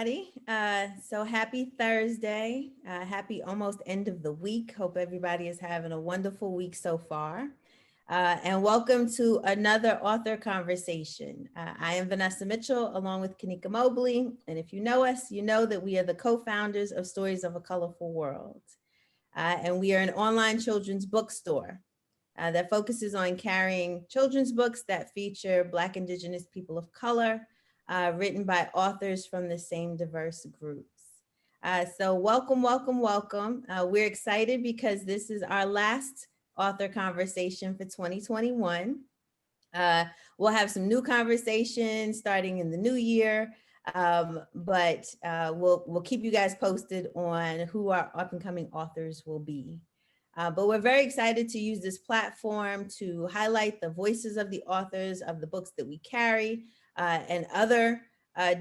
everybody. So happy Thursday. Happy almost end of the week. Hope everybody is having a wonderful week so far. And welcome to another author conversation. I am Vanessa Mitchell along with Kanika Mobley. And if you know us, you know that we are the co-founders of Stories of a Colorful World. And we are an online children's bookstore that focuses on carrying children's books that feature Black, Indigenous people of color, written by authors from the same diverse groups. So welcome, welcome, welcome. We're excited because this is our last author conversation for 2021. We'll have some new conversations starting in the new year, but we'll keep you guys posted on who our up and coming authors will be. But we're very excited to use this platform to highlight the voices of the authors of the books that we carry and other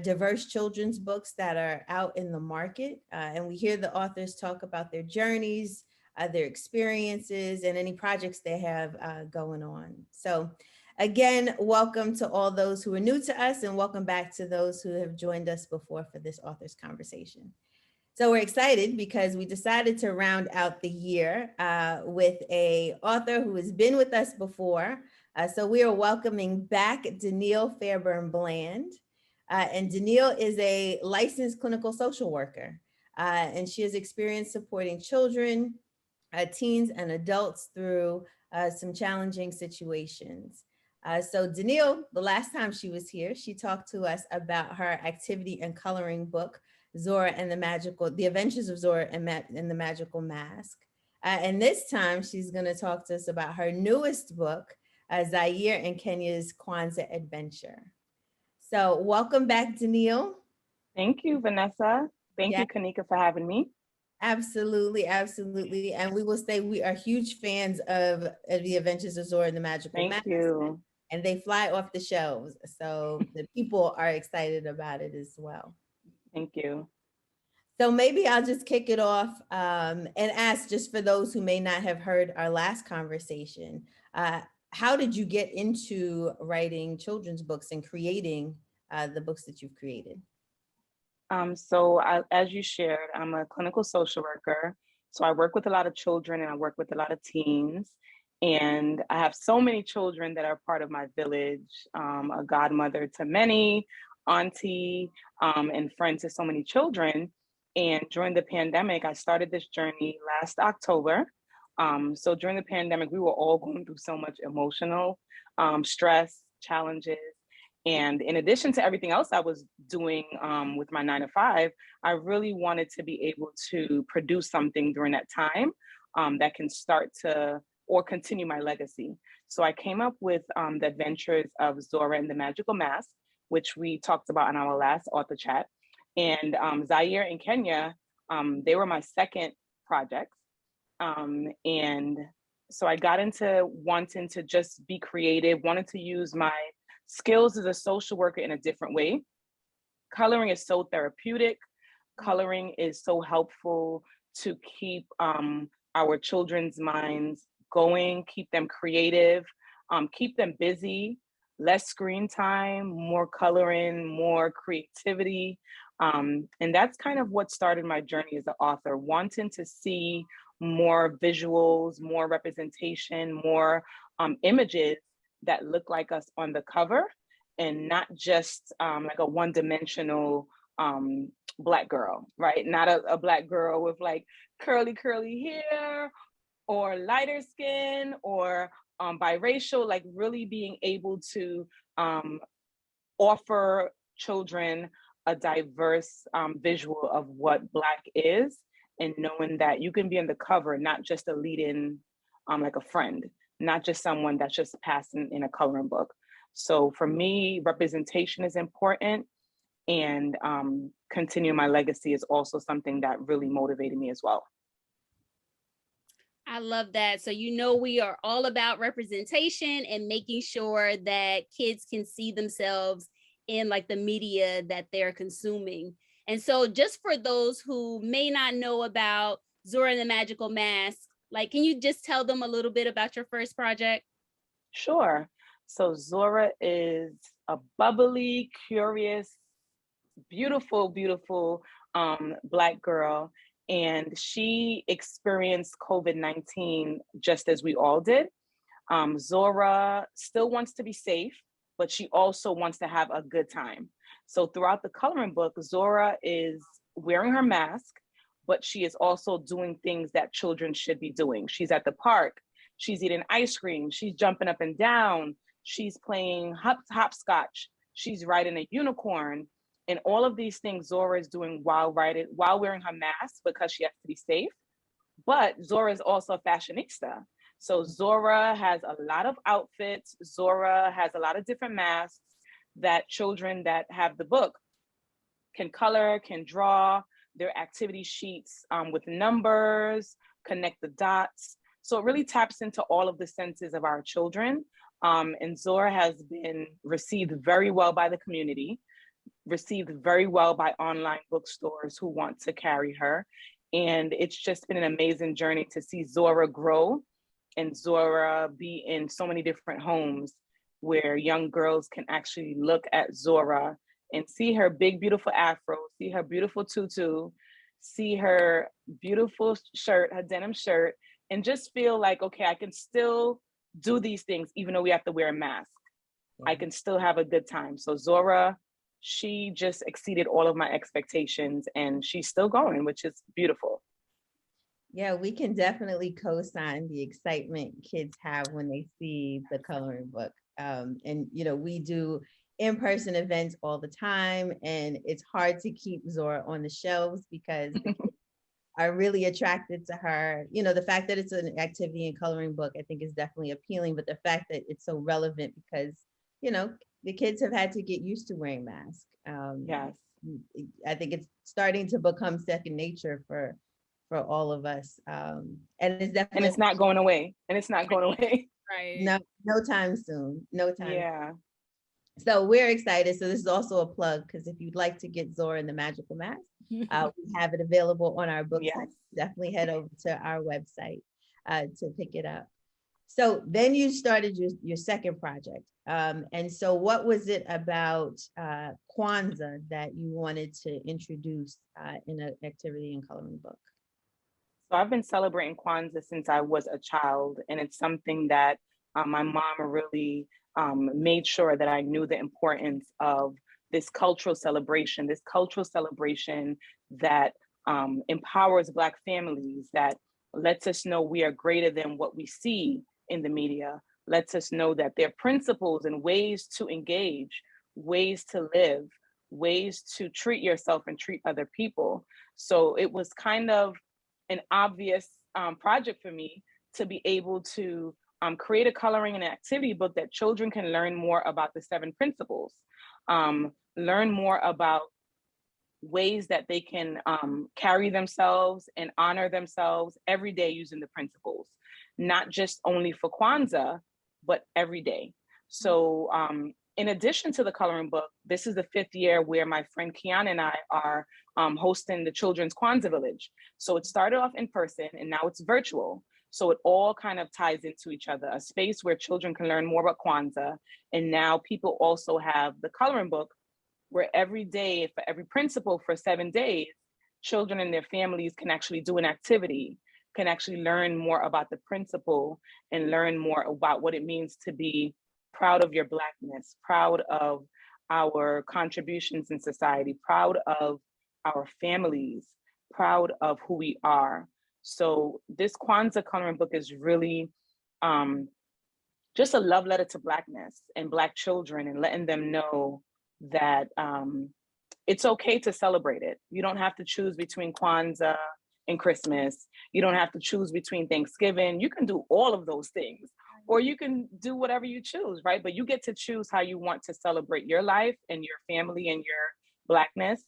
diverse children's books that are out in the market. And we hear the authors talk about their journeys, their experiences, and any projects they have going on. So again, welcome to all those who are new to us, and welcome back to those who have joined us before for this author's conversation. So we're excited because we decided to round out the year with an author who has been with us before. So we are welcoming back Danielle Fairbairn-Bland. And Danielle is a licensed clinical social worker. And she has experience supporting children, teens, and adults through some challenging situations. So Danielle, the last time she was here, she talked to us about her activity and coloring book, Zora and the Adventures of Zora and the Magical Mask. And this time she's going to talk to us about her newest book, Zaire and Kenya's Kwanzaa Adventure. So welcome back, Danielle. Thank you, Vanessa. Thank you, Kanika, for having me. Absolutely, absolutely. And we will say we are huge fans of the Adventures of Zora and the Magical Mask. Thank you. And they fly off the shelves. So the people are excited about it as well. Thank you. So maybe I'll just kick it off and ask, just for those who may not have heard our last conversation, how did you get into writing children's books and creating the books that you've created? As you shared, I'm a clinical social worker. So I work with a lot of children and I work with a lot of teens. And I have so many children that are part of my village, a godmother to many, auntie, and friend to so many children. And during the pandemic, I started this journey last October. So during the pandemic, we were all going through so much emotional stress, challenges. And in addition to everything else I was doing with my 9-to-5, I really wanted to be able to produce something during that time that can start to or continue my legacy. So I came up with the Adventures of Zora and the Magical Mask, which we talked about in our last author chat. And Zaire and Kenya, they were my second project. And so I got into wanting to just be creative, wanted to use my skills as a social worker in a different way. Coloring is so therapeutic. Coloring is so helpful to keep our children's minds going, keep them creative, keep them busy, less screen time, more coloring, more creativity. And that's kind of what started my journey as an author, wanting to see more visuals, more representation, more images that look like us on the cover and not just like a one-dimensional Black girl, right? Not a Black girl with like curly hair or lighter skin or biracial, like really being able to offer children a diverse visual of what Black is, and knowing that you can be on the cover, not just a lead-in like a friend, not just someone that's just passing in a coloring book. So for me, representation is important, and continuing my legacy is also something that really motivated me as well. I love that. So, we are all about representation and making sure that kids can see themselves in like the media that they're consuming. And so just for those who may not know about Zora and the Magical Mask, like, can you just tell them a little bit about your first project? Sure. So Zora is a bubbly, curious beautiful, beautiful Black girl. And she experienced COVID-19 just as we all did. Zora still wants to be safe, but she also wants to have a good time. So throughout the coloring book, Zora is wearing her mask, but she is also doing things that children should be doing. She's at the park, she's eating ice cream, she's jumping up and down, she's playing hopscotch, she's riding a unicorn. And all of these things Zora is doing while wearing her mask because she has to be safe. But Zora is also a fashionista. So Zora has a lot of outfits. Zora has a lot of different masks that children that have the book can color, can draw their activity sheets with numbers, connect the dots. So it really taps into all of the senses of our children. And Zora has been received very well by the community, received very well by online bookstores who want to carry her. And it's just been an amazing journey to see Zora grow and Zora be in so many different homes where young girls can actually look at Zora and see her big, beautiful afro, see her beautiful tutu, see her beautiful shirt, her denim shirt, and just feel like, okay, I can still do these things even though we have to wear a mask. I can still have a good time. So Zora, she just exceeded all of my expectations and she's still going, which is beautiful. Yeah, we can definitely co-sign the excitement kids have when they see the coloring book. And, you know, we do in-person events all the time, and it's hard to keep Zora on the shelves because the kids are really attracted to her. You know, the fact that it's an activity and coloring book, I think is definitely appealing, but the fact that it's so relevant because, you know, the kids have had to get used to wearing masks. Yes. I think it's starting to become second nature for all of us. And it's definitely, and it's not going away. Right. No time soon. No time. Yeah. So we're excited. So this is also a plug because if you'd like to get Zora and the Magical Mask, we have it available on our book site. Definitely head over to our website to pick it up. So then you started your second project. And so what was it about Kwanzaa that you wanted to introduce in an activity and coloring book? So I've been celebrating Kwanzaa since I was a child, and it's something that my mom really made sure that I knew the importance of this cultural celebration that empowers Black families, that lets us know we are greater than what we see in the media, lets us know that there are principles and ways to engage, ways to live, ways to treat yourself and treat other people. So it was kind of an obvious project for me to be able to create a coloring and activity book that children can learn more about the 7 principles, learn more about ways that they can carry themselves and honor themselves every day using the principles, not just only for Kwanzaa, but every day. So in addition to the coloring book, this is the 5th year where my friend Kiana and I are hosting the Children's Kwanzaa Village. So it started off in person and now it's virtual. So it all kind of ties into each other, a space where children can learn more about Kwanzaa. And now people also have the coloring book where every day, for every principle for 7 days, children and their families can actually do an activity, can actually learn more about the principle and learn more about what it means to be proud of your Blackness, proud of our contributions in society, proud of our families, proud of who we are. So this Kwanzaa coloring book is really just a love letter to Blackness and Black children, and letting them know that it's okay to celebrate it. You don't have to choose between Kwanzaa and Christmas. You don't have to choose between Thanksgiving. You can do all of those things, or you can do whatever you choose, right? But you get to choose how you want to celebrate your life and your family and your Blackness.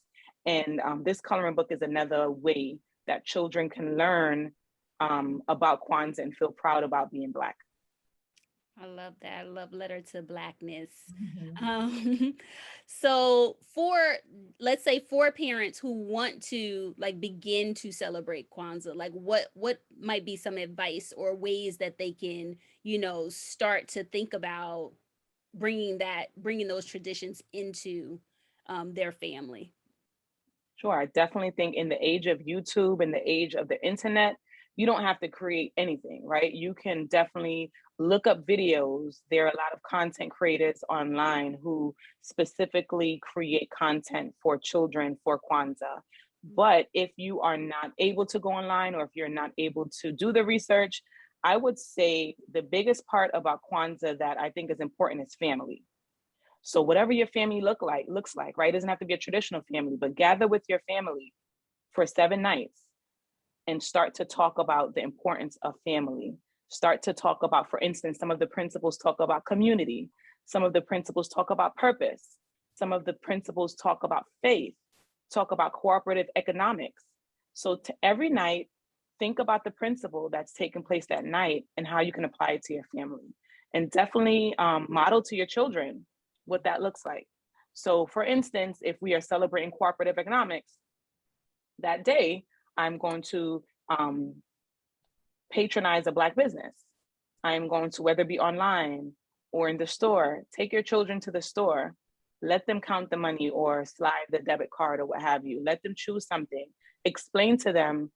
And this coloring book is another way that children can learn about Kwanzaa and feel proud about being Black. I love that. I love letter to Blackness. So let's say for parents who want to like begin to celebrate Kwanzaa, like what might be some advice or ways that they can, you know, start to think about bringing those traditions into their family? Sure. I definitely think in the age of YouTube and the age of the internet, you don't have to create anything, right? You can definitely look up videos. There are a lot of content creators online who specifically create content for children for Kwanzaa. But if you are not able to go online, or if you're not able to do the research, I would say the biggest part about Kwanzaa that I think is important is family. So whatever your family looks like, right? It doesn't have to be a traditional family, but gather with your family for 7 nights and start to talk about the importance of family. Start to talk about, for instance, some of the principles talk about community. Some of the principles talk about purpose. Some of the principles talk about faith, talk about cooperative economics. So to every night, think about the principle that's taking place that night and how you can apply it to your family. And definitely model to your children what that looks like. So for instance, if we are celebrating cooperative economics, that day, I'm going to patronize a Black business. I'm going to, whether it be online or in the store, take your children to the store, let them count the money or slide the debit card or what have you. Let them choose something. Explain to them,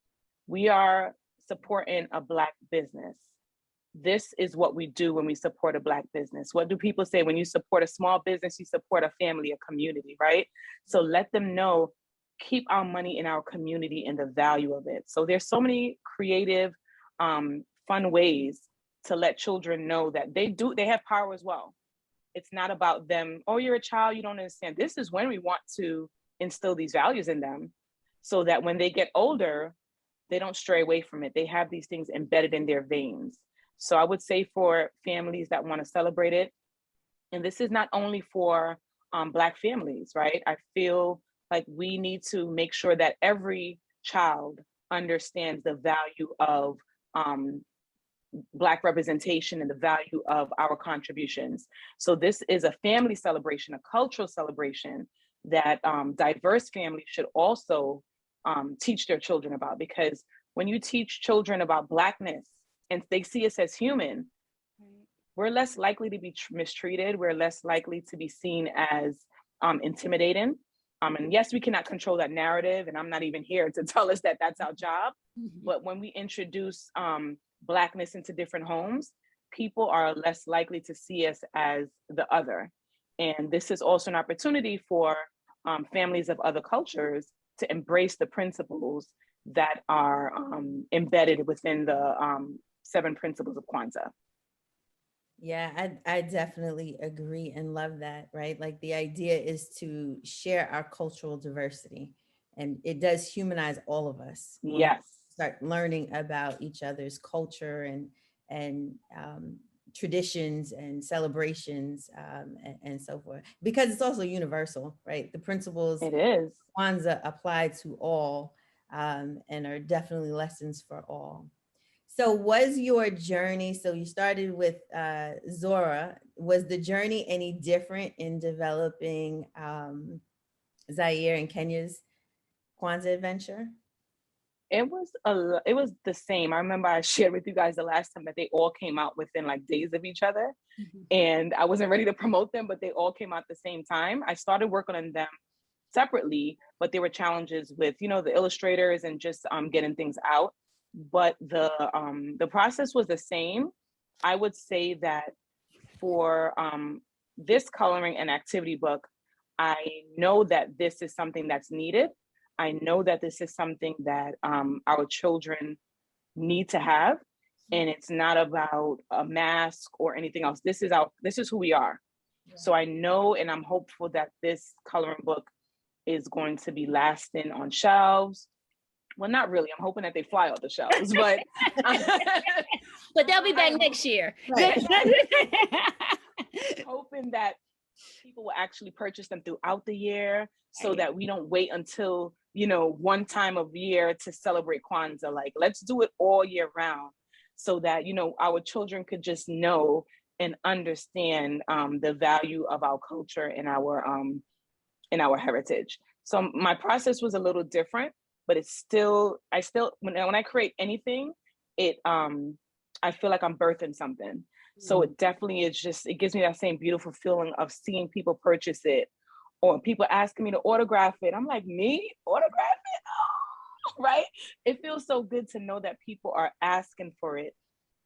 we are supporting a Black business. This is what we do when we support a Black business. What do people say? When you support a small business, you support a family, a community, right? So let them know, keep our money in our community and the value of it. So there's so many creative, fun ways to let children know that they have power as well. It's not about them, oh, you're a child, you don't understand. This is when we want to instill these values in them so that when they get older, they don't stray away from it. They have these things embedded in their veins. So I would say for families that want to celebrate it, and this is not only for Black families, right? I feel like we need to make sure that every child understands the value of Black representation and the value of our contributions. So this is a family celebration, a cultural celebration that diverse families should also teach their children about, because when you teach children about Blackness and they see us as human, we're less likely to be mistreated. We're less likely to be seen as intimidating. And yes, we cannot control that narrative, and I'm not even here to tell us that that's our job. But when we introduce Blackness into different homes, people are less likely to see us as the other. And this is also an opportunity for families of other cultures to embrace the principles that are embedded within the 7 principles of Kwanzaa. Yeah, I definitely agree and love that, right? Like the idea is to share our cultural diversity, and it does humanize all of us. Yes. Start learning about each other's culture and traditions and celebrations and so forth, because it's also universal, right? The principles It is. Kwanzaa apply to all and are definitely lessons for all. So was your journey, so you started with Zora, was the journey any different in developing Zaire and Kenya's Kwanzaa adventure? It was the same. I remember I shared with you guys the last time that they all came out within like days of each other. And I wasn't ready to promote them, but they all came out at the same time. I started working on them separately, but there were challenges with, the illustrators and just getting things out. But the process was the same. I would say that for this coloring and activity book, I know that this is something that's needed. I know that this is something that our children need to have, and it's not about a mask or anything else. This is who we are. Yeah. So I know, and I'm hopeful that this coloring book is going to be lasting on shelves. Well, not really. I'm hoping that they fly off the shelves, but but they'll be back next year. Right. Hoping that people will actually purchase them throughout the year, so that we don't wait until one time of year to celebrate Kwanzaa. Like, let's do it all year round, so that our children could just know and understand the value of our culture and our heritage. So my process was a little different, but I still when I create anything, I feel like I'm birthing something. So it definitely is it gives me that same beautiful feeling of seeing people purchase it or people asking me to autograph it. I'm like, me? Autograph it? Oh, right? It feels so good to know that people are asking for it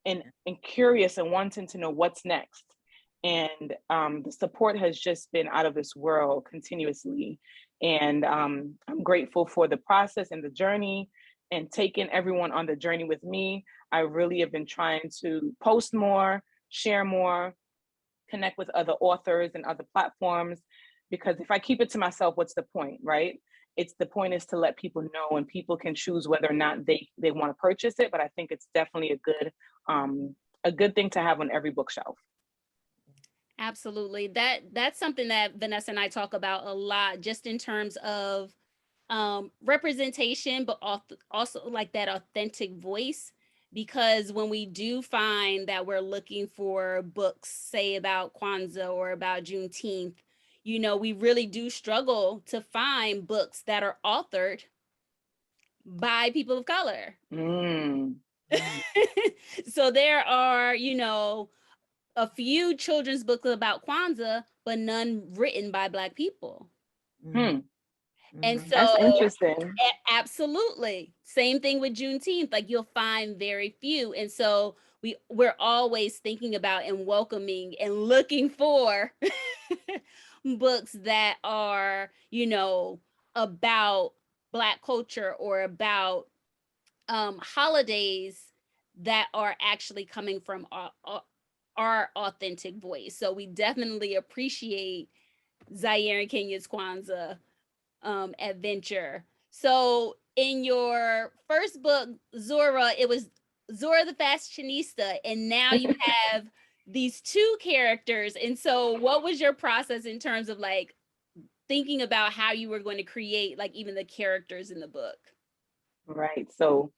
and curious and wanting to know what's next. And the support has just been out of this world continuously. And I'm grateful for the process and the journey and taking everyone on the journey with me. I really have been trying to post more, share more, connect with other authors and other platforms, because if I keep it to myself, what's the point, right? The point is to let people know, and people can choose whether or not they want to purchase it. But I think it's definitely a good thing to have on every bookshelf. Absolutely. That's something that Vanessa and I talk about a lot, just in terms of representation, but also like that authentic voice. Because when we do find that we're looking for books, say about Kwanzaa or about Juneteenth, we really do struggle to find books that are authored by people of color. So there are, a few children's books about Kwanzaa, but none written by Black people. And so that's interesting. Absolutely. Same thing with Juneteenth. Like, you'll find very few. And so we're always thinking about and welcoming and looking for books that are, about Black culture or about holidays that are actually coming from our authentic voice. So we definitely appreciate Zaire and Kenya's Kwanzaa adventure. So in your first book, Zora, it was Zora the Fashionista, and now you have these two characters. And so what was your process in terms of like thinking about how you were going to create like even the characters in the book? Right. So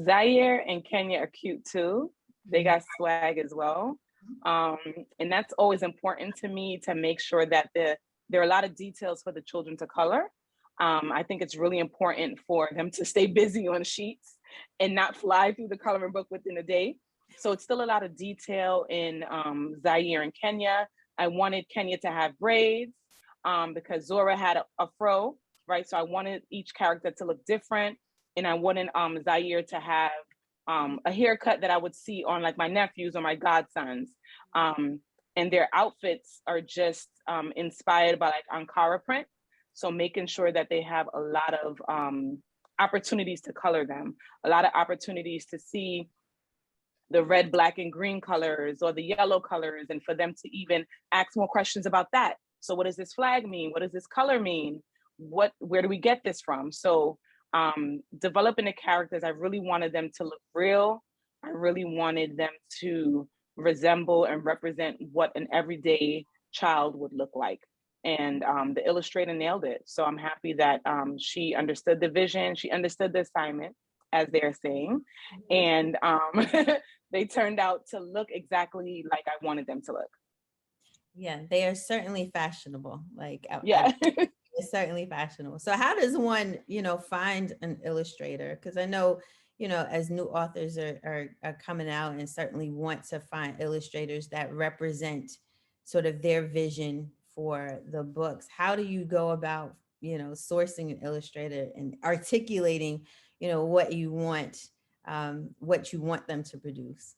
Zaire and Kenya are cute too. They got swag as well. And that's always important to me, to make sure that there are a lot of details for the children to color. I think it's really important for them to stay busy on sheets and not fly through the coloring book within a day. So it's still a lot of detail in Zaire and Kenya. I wanted Kenya to have braids because Zora had a fro, right? So I wanted each character to look different. And I wanted Zaire to have a haircut that I would see on like my nephews or my godsons. And their outfits are just inspired by like Ankara print. So making sure that they have a lot of opportunities to color them, a lot of opportunities to see the red, black, and green colors or the yellow colors, and for them to even ask more questions about that. So what does this flag mean? What does this color mean? Where do we get this from? So developing the characters, I really wanted them to look real. I really wanted them to resemble and represent what an everyday child would look like. And the illustrator nailed it. So I'm happy that she understood the vision, she understood the assignment, as they're saying, and they turned out to look exactly like I wanted them to look. Yeah, they are certainly fashionable. Like, yeah. It's certainly fashionable. So how does one, find an illustrator? Because I know, as new authors are coming out and certainly want to find illustrators that represent sort of their vision for the books. How do you go about, sourcing an illustrator and articulating, what you want them to produce?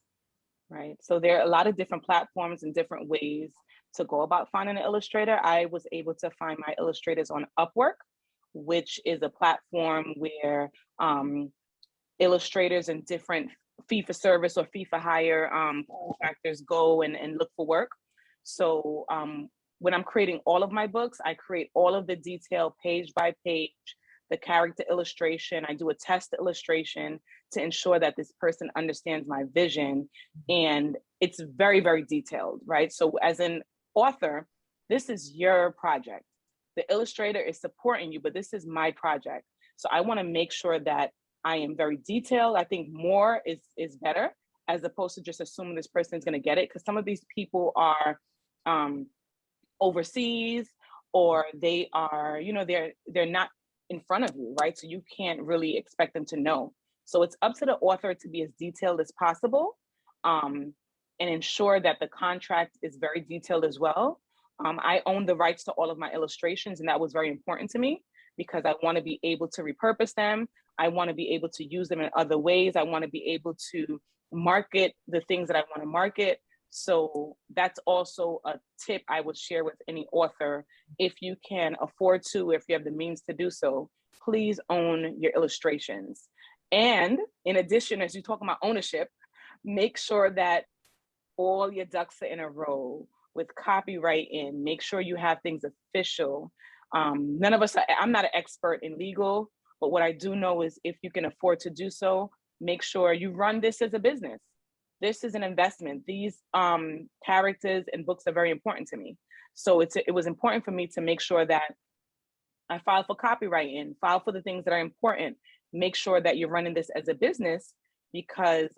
Right. So there are a lot of different platforms and different ways to go about finding an illustrator. I was able to find my illustrators on Upwork, which is a platform where illustrators and different fee for service or fee for hire contractors go and look for work. So when I'm creating all of my books, I create all of the detail page by page, the character illustration. I do a test illustration to ensure that this person understands my vision. And it's very, very detailed, right? So as an author, this is your project. The illustrator is supporting you, but this is my project. So I want to make sure that I am very detailed. I think more is better, as opposed to just assuming this person is going to get it. Because some of these people are overseas, or they are, they're not in front of you, right? So you can't really expect them to know. So it's up to the author to be as detailed as possible, and ensure that the contract is very detailed as well. I own the rights to all of my illustrations, and that was very important to me because I want to be able to repurpose them. I want to be able to use them in other ways. I want to be able to market the things that I want to market. So that's also a tip I would share with any author. If you can afford to, if you have the means to do so, please own your illustrations. And in addition, as you talk about ownership, make sure that all your ducks are in a row with copyright in. Make sure you have things official. None of us, I'm not an expert in legal, but what I do know is if you can afford to do so, make sure you run this as a business. This is an investment. These characters and books are very important to me. So it was important for me to make sure that I file for copyright in, file for the things that are important. Make sure that you're running this as a business because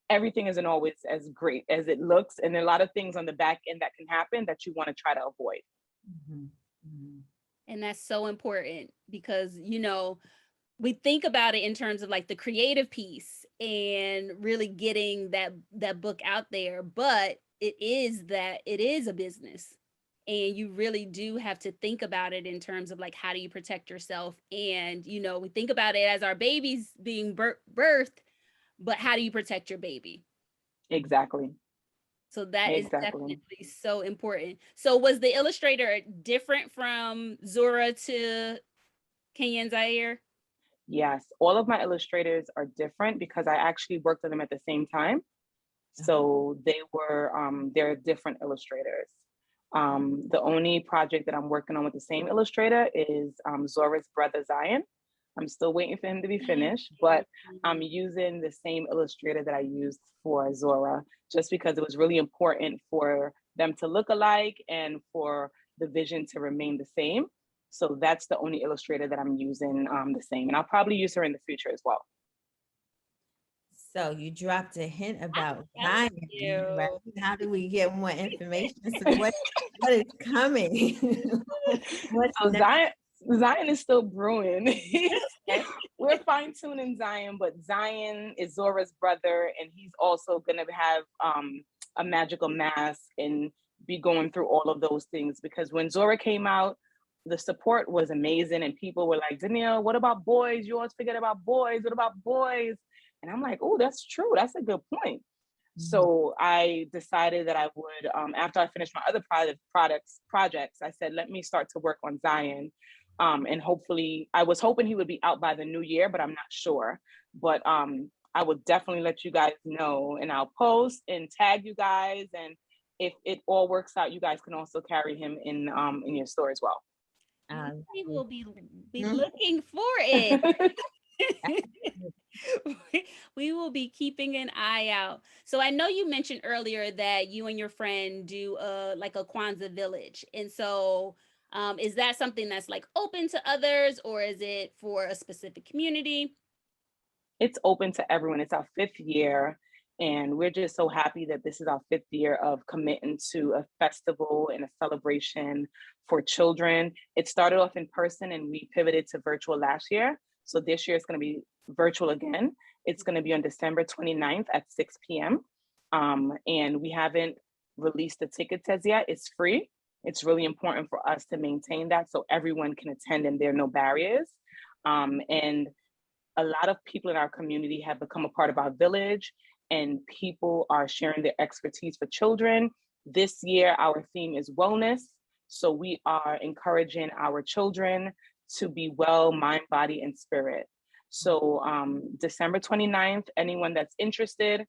everything isn't always as great as it looks. And there are a lot of things on the back end that can happen that you want to try to avoid. Mm-hmm. Mm-hmm. And that's so important because, we think about it in terms of like the creative piece and really getting that book out there, but it is a business, and you really do have to think about it in terms of like, how do you protect yourself? And we think about it as our babies being birthed, but how do you protect your baby? Exactly. So that is definitely so important. So was the illustrator different from Zora to Kenya and Zaire? Yes, all of my illustrators are different because I actually worked on them at the same time. So they're different illustrators. The only project that I'm working on with the same illustrator is Zora's brother Zion. I'm still waiting for him to be finished, but I'm using the same illustrator that I used for Zora just because it was really important for them to look alike and for the vision to remain the same. So that's the only illustrator that I'm using the same. And I'll probably use her in the future as well. So you dropped a hint about Zion, right? How do we get more information? So what is coming? So Zion is still brewing. We're fine-tuning Zion, but Zion is Zora's brother, and he's also gonna have a magical mask and be going through all of those things because when Zora came out, the support was amazing, and people were like, Danielle, what about boys? You always forget about boys. What about boys? And I'm like, oh, that's true. That's a good point. Mm-hmm. So I decided that I would, after I finished my other projects, I said, let me start to work on Zion. And hopefully, I was hoping he would be out by the new year, but I'm not sure. But I would definitely let you guys know, and I'll post and tag you guys. And if it all works out, you guys can also carry him in your store as well. We will be looking for it. We will be keeping an eye out. So I know you mentioned earlier that you and your friend do like a Kwanzaa Village. And so is that something that's like open to others, or is it for a specific community? It's open to everyone. It's our 5th year. And we're just so happy that this is our 5th year of committing to a festival and a celebration for children. It started off in person and we pivoted to virtual last year. So this year it's going to be virtual again. It's going to be on December 29th at 6 p.m. And we haven't released the tickets as yet. It's free. It's really important for us to maintain that so everyone can attend and there are no barriers. And a lot of people in our community have become a part of our village, and people are sharing their expertise for children. This year, our theme is wellness. So we are encouraging our children to be well, mind, body, and spirit. So December 29th, anyone that's interested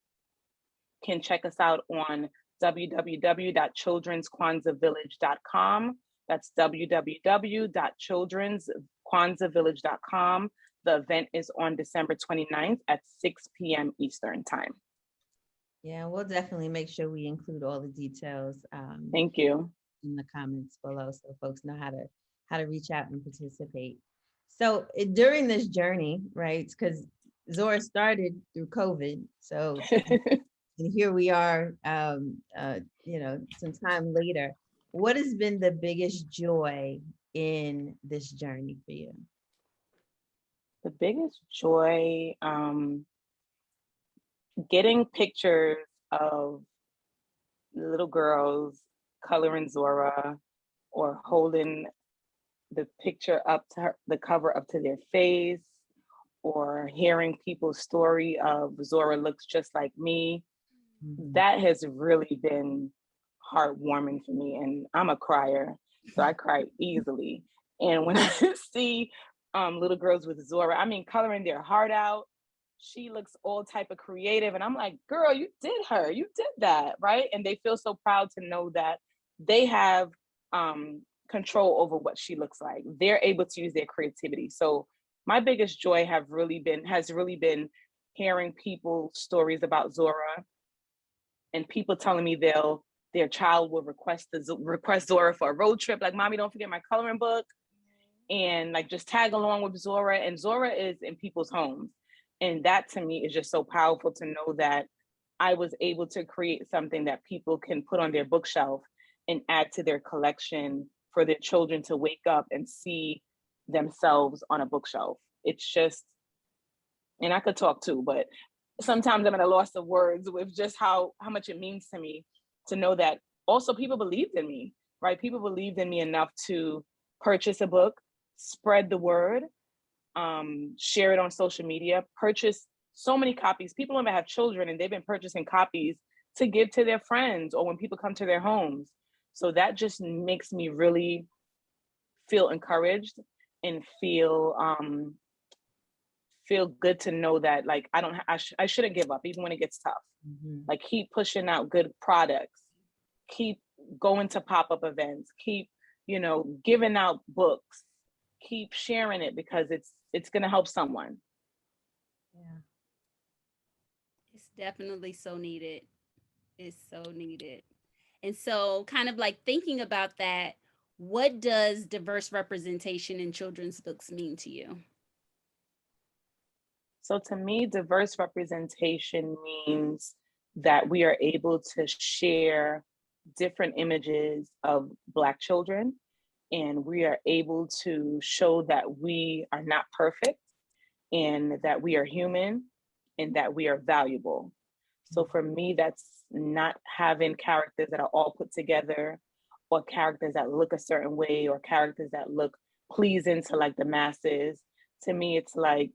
can check us out on www.childrenskwanzaavillage.com. That's www.childrenskwanzaavillage.com. The event is on December 29th at 6 p.m. Eastern time. Yeah, we'll definitely make sure we include all the details. Thank you. In the comments below so folks know how to reach out and participate. So during this journey, right, because Zora started through COVID, so and here we are, some time later. What has been the biggest joy in this journey for you? The biggest joy, getting pictures of little girls coloring Zora or holding the picture up to the cover up to their face, or hearing people's story of Zora looks just like me. That has really been heartwarming for me. And I'm a crier, so I cry easily. And when I see little girls with Zora, I mean, coloring their heart out, she looks all type of creative. And I'm like, girl, you did that, right? And they feel so proud to know that they have control over what she looks like. They're able to use their creativity. So my biggest joy has really been hearing people's stories about Zora, and people telling me their child will request Zora for a road trip. Like, mommy, don't forget my coloring book. And like, just tag along with Zora. And Zora is in people's homes. And that to me is just so powerful, to know that I was able to create something that people can put on their bookshelf and add to their collection for their children to wake up and see themselves on a bookshelf. It's just, and I could talk too, but sometimes I'm at a loss of words with just how much it means to me to know that also people believed in me, right? People believed in me enough to purchase a book, spread the word, share it on social media, purchase so many copies. People don't even have children, and they've been purchasing copies to give to their friends or when people come to their homes. So that just makes me really feel encouraged and feel good to know that, like, I shouldn't give up even when it gets tough. Like, keep pushing out good products, keep going to pop-up events, keep, giving out books, keep sharing it, because it's going to help someone. Yeah. It's definitely so needed. It's so needed. And so, kind of like thinking about that, what does diverse representation in children's books mean to you? So to me, diverse representation means that we are able to share different images of Black children, and we are able to show that we are not perfect, and that we are human, and that we are valuable. So for me, that's not having characters that are all put together, or characters that look a certain way, or characters that look pleasing to like the masses. To me, it's like,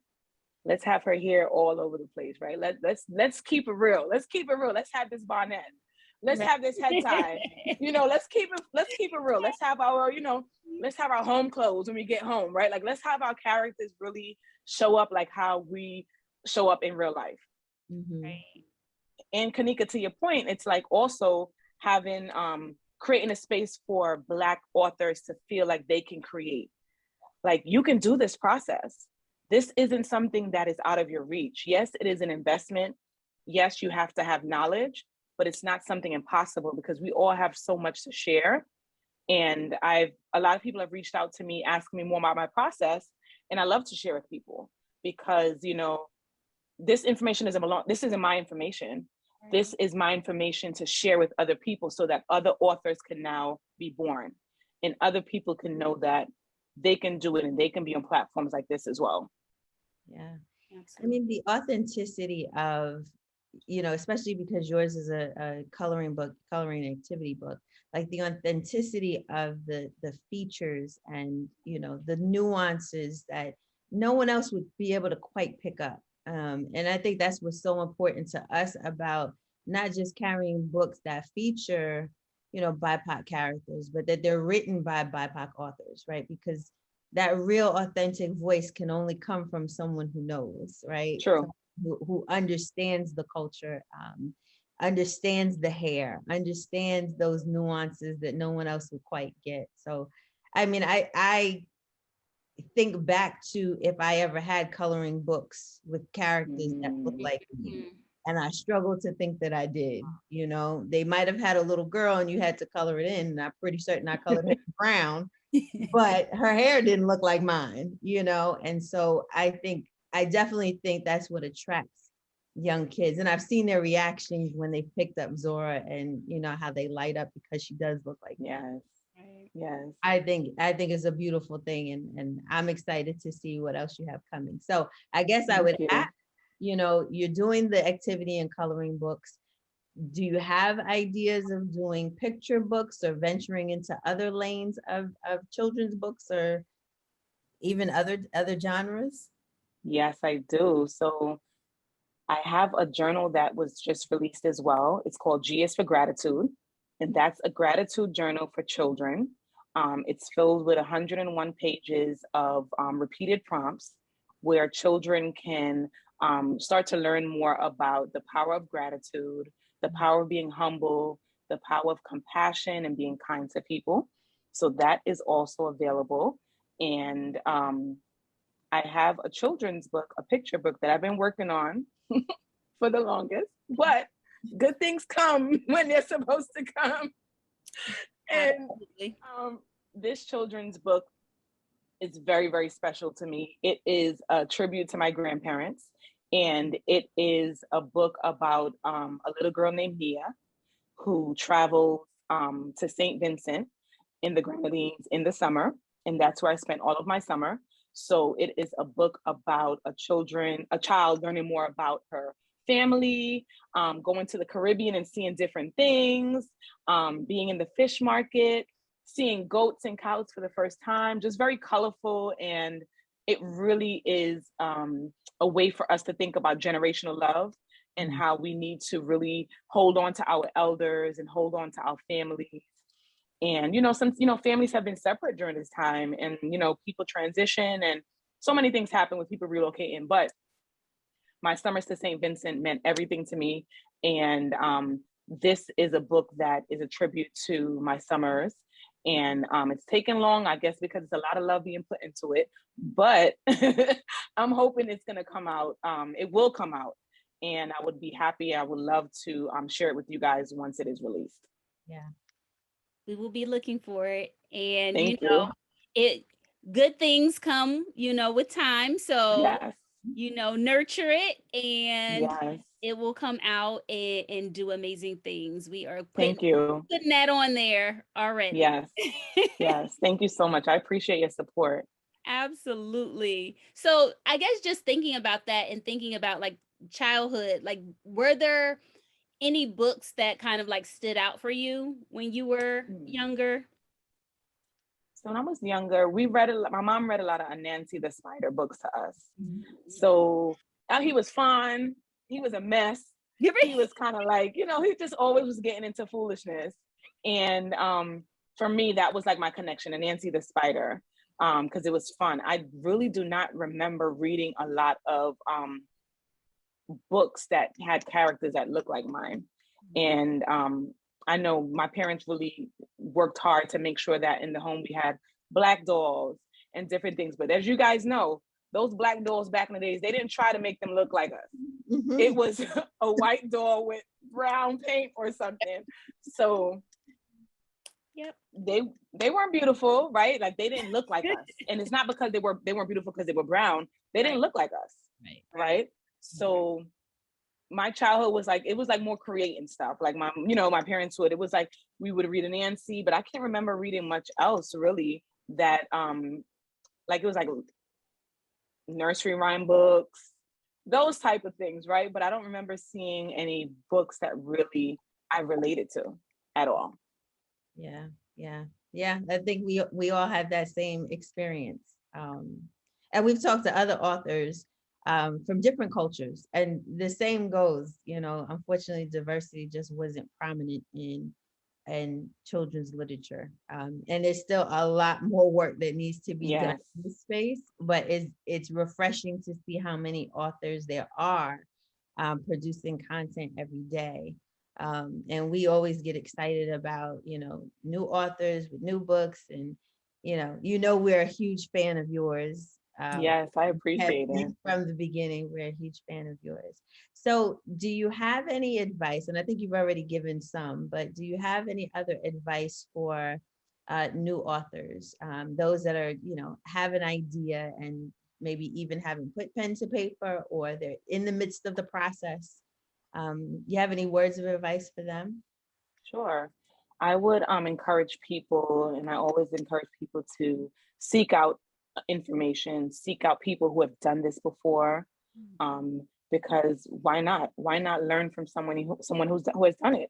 let's have her hair all over the place, right? Let's keep it real. Let's keep it real. Let's have this bonnet. Let's have this head tie. Let's keep it real. Let's have our, let's have our home clothes when we get home, right? Like, let's have our characters really show up like how we show up in real life. Right. And Kanika, to your point, it's like also having creating a space for Black authors to feel like they can create. Like, you can do this process. This isn't something that is out of your reach. Yes, it is an investment. Yes, you have to have knowledge, but it's not something impossible, because we all have so much to share. And a lot of people have reached out to me asking me more about my process, and I love to share with people, because this information this isn't my information. This is my information to share with other people, so that other authors can now be born, and other people can know that they can do it, and they can be on platforms like this as well. Yeah. Absolutely. I mean, the authenticity of, especially because yours is a coloring activity book, like the authenticity of the features and, the nuances that no one else would be able to quite pick up. And I think that's what's so important to us about not just carrying books that feature, BIPOC characters, but that they're written by BIPOC authors, right? Because that real authentic voice can only come from someone who knows, right? True. Who understands the culture, understands the hair, understands those nuances that no one else would quite get. So, I mean, I think back to if I ever had coloring books with characters that look like me. And I struggle to think that I did. They might have had a little girl and you had to color it in, and I'm pretty certain I colored it brown. But her hair didn't look like mine, and so I definitely think that's what attracts young kids. And I've seen their reactions when they picked up Zora, and how they light up because she does look like me. Yes. I think it's a beautiful thing, and I'm excited to see what else you have coming. So I guess I would ask, you're doing the activity and coloring books. do you have ideas of doing picture books or venturing into other lanes of children's books or even other genres? Yes, I do. So I have a journal that was just released as well. It's called G is for Gratitude, and that's a gratitude journal for children. It's filled with 101 pages of repeated prompts where children can start to learn more about the power of gratitude, the power of being humble, the power of compassion and being kind to people. So that is also available. And I have a children's book, a picture book that I've been working on for the longest, but good things come when they're supposed to come. And this children's book is very, very special to me. It is a tribute to my grandparents, and it is a book about a little girl named Mia who travels to St. Vincent in the Grenadines in the summer, and that's where I spent all of my summer. So it is a book about a child learning more about her family, going to the Caribbean and seeing different things, being in the fish market, seeing goats and cows for the first time, just very colorful. And it really is a way for us to think about generational love and how we need to really hold on to our elders and hold on to our families. And, since, families have been separate during this time and, people transition and so many things happen with people relocating, but my summers to St. Vincent meant everything to me. And this is a book that is a tribute to my summers. And it's taken long, I guess, because it's a lot of love being put into it, but I'm hoping it's going to come out. It will come out, and I would be happy. I would love to share it with you guys once it is released. Yeah. We will be looking for it. And Thank you. Good things come, with time. So, yes. Nurture it and yes. it will come out and do amazing things. We are Thank you. Putting that on there already. Yes. Yes. Thank you so much. I appreciate your support. Absolutely. So I guess just thinking about that and thinking about like childhood, like were there any books that kind of like stood out for you when you were younger? So when I was younger, my mom read a lot of Nancy the Spider books to us. So he was fun. He was a mess. He was kind of like, he just always was getting into foolishness. And for me, that was like my connection to Nancy the Spider, because it was fun. I really do not remember reading a lot of books that had characters that looked like mine. And I know my parents really worked hard to make sure that in the home we had Black dolls and different things. But as you guys know, those Black dolls back in the days, they didn't try to make them look like us. Mm-hmm. It was a white doll with brown paint or something. So yep, they weren't beautiful, right? Like they didn't look like us. And it's not because they weren't beautiful because they were brown. They didn't look like us, right? So my childhood was like, it was like more creating stuff. Like my parents would, it was like, we would read a Nancy, but I can't remember reading much else really that, like it was like nursery rhyme books, those type of things, right? But I don't remember seeing any books that really I related to at all. Yeah. I think we all had that same experience. And we've talked to other authors from different cultures, and the same goes, unfortunately diversity just wasn't prominent in children's literature, and there's still a lot more work that needs to be done in this space, but it's refreshing to see how many authors there are producing content every day, and we always get excited about new authors with new books, and we're a huge fan of yours. Yes, I appreciate it. From the beginning, we're a huge fan of yours. So do you have any advice? And I think you've already given some, but do you have any other advice for new authors, those that are, have an idea and maybe even haven't put pen to paper, or they're in the midst of the process? You have any words of advice for them? Sure. I would encourage people, and I always encourage people to seek out information, seek out people who have done this before. because why not? Why not learn from someone who has done it?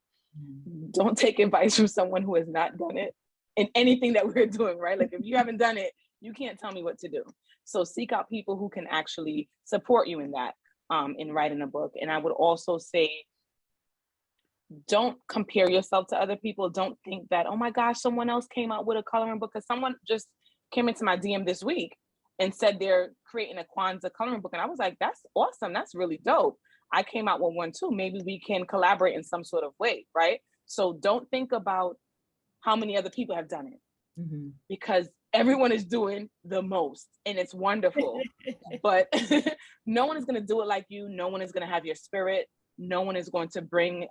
Don't take advice from someone who has not done it in anything that we're doing, right? Like if you haven't done it, you can't tell me what to do. So seek out people who can actually support you in that, in writing a book. And I would also say, don't compare yourself to other people. Don't think that, oh my gosh, someone else came out with a coloring book. Because someone just came into my DM this week and said they're creating a Kwanzaa coloring book. And I was like, that's awesome. That's really dope. I came out with one too. Maybe we can collaborate in some sort of way, right? So don't think about how many other people have done it, because everyone is doing the most and it's wonderful. But no one is going to do it like you. No one is going to have your spirit. No one is going to bring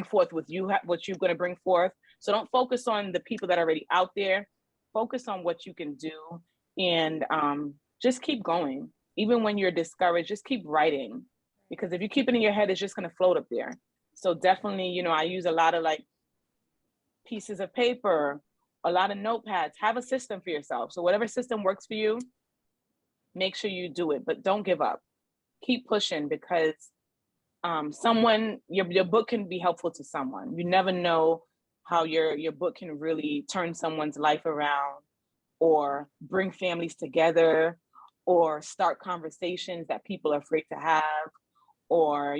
forth what you're going to bring forth. So don't focus on the people that are already out there. Focus on what you can do, and just keep going. Even when you're discouraged, just keep writing, because if you keep it in your head, it's just going to float up there. So definitely, I use a lot of like pieces of paper, a lot of notepads. Have a system for yourself. So whatever system works for you, make sure you do it, but don't give up. Keep pushing, because your book can be helpful to someone. You never know how your book can really turn someone's life around, or bring families together, or start conversations that people are afraid to have, or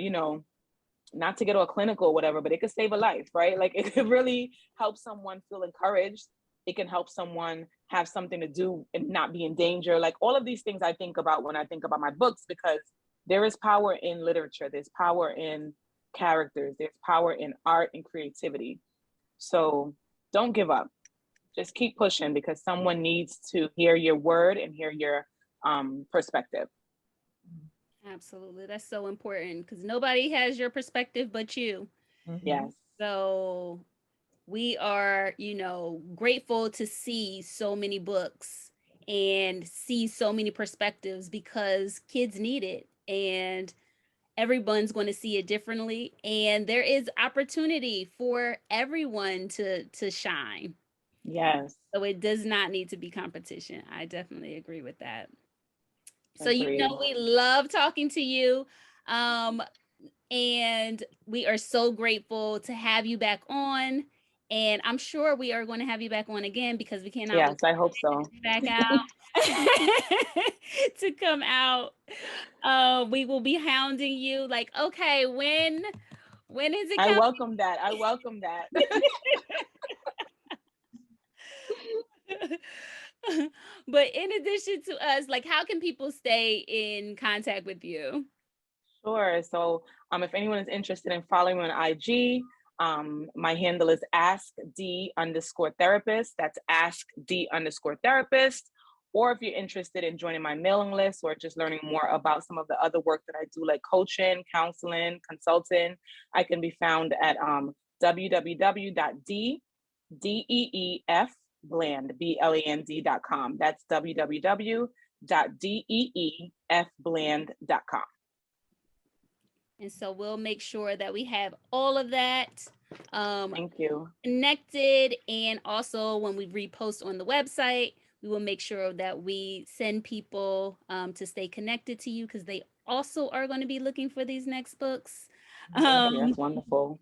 not to get all clinical or whatever, but it could save a life, right? Like it could really help someone feel encouraged. It can help someone have something to do and not be in danger. Like all of these things I think about when I think about my books, because there is power in literature. There's power in characters. There's power in art and creativity. So don't give up. Just keep pushing, because someone needs to hear your word and hear your perspective. Absolutely. That's so important, because nobody has your perspective but you. Yes. So we are, grateful to see so many books and see so many perspectives, because kids need it, and everyone's going to see it differently. And there is opportunity for everyone to shine. Yes. So it does not need to be competition. I definitely agree with that. So, Agreed. we love talking to you. And we are so grateful to have you back on. And I'm sure we are going to have you back on again, because we cannot. Yes, I hope so. Back out to come out. We will be hounding you like, okay, when is it coming? I welcome that. But in addition to us, like, how can people stay in contact with you? Sure. So if anyone is interested in following me on IG, my handle is askd_therapist. That's askd_therapist. Or if you're interested in joining my mailing list, or just learning more about some of the other work that I do, like coaching, counseling, consulting, I can be found at www.deefbland.com. That's www.deefbland.com. And so we'll make sure that we have all of that Thank you. connected. And also when we repost on the website, we will make sure that we send people to stay connected to you, because they also are going to be looking for these next books. That's wonderful.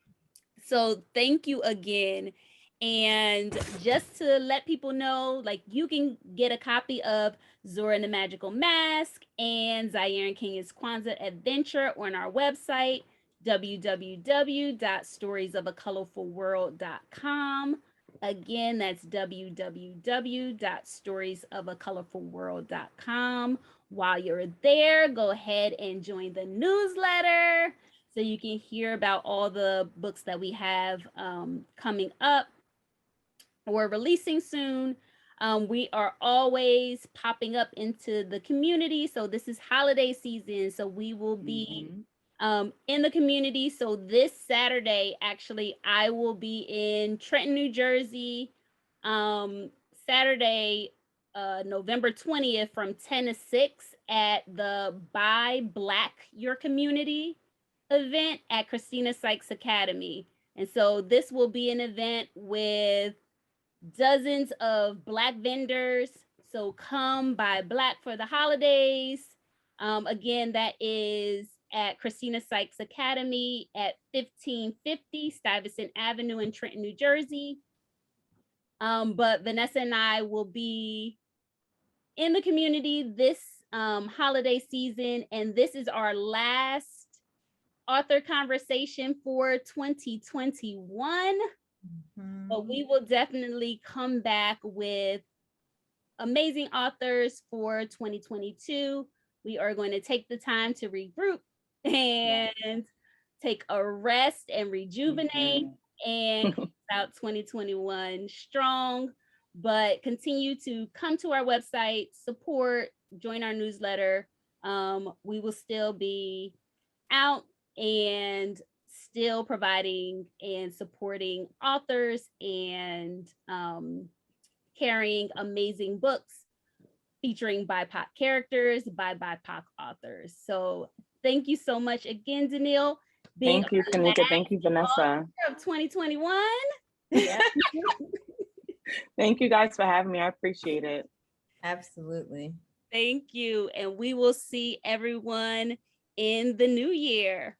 So thank you again. And just to let people know, like, you can get a copy of Zora and the Magical Mask and Zaire and Kenya's Kwanzaa Adventure on our website, www.storiesofacolorfulworld.com. Again, that's www.storiesofacolorfulworld.com. While you're there, go ahead and join the newsletter so you can hear about all the books that we have coming up or releasing soon. We are always popping up into the community. So this is holiday season. So we will be in the community. So this Saturday, actually, I will be in Trenton, New Jersey. Saturday, November 20th from 10 to 6 at the Buy Black Your Community event at Christina Sykes Academy. And so this will be an event with dozens of Black vendors. So come buy Black for the holidays. Again, that is at Christina Sykes Academy at 1550 Stuyvesant Avenue in Trenton, New Jersey. But Vanessa and I will be in the community this holiday season, and this is our last author conversation for 2021. But we will definitely come back with amazing authors for 2022. We are going to take the time to regroup and take a rest and rejuvenate and close out 2021 strong, but continue to come to our website, support, join our newsletter. We will still be out and still providing and supporting authors and carrying amazing books featuring BIPOC characters by BIPOC authors. So thank you so much again, Danielle. Thank you, Kanika. Thank you, Vanessa. Of 2021. Yeah. Thank you guys for having me. I appreciate it. Absolutely. Thank you. And we will see everyone in the new year.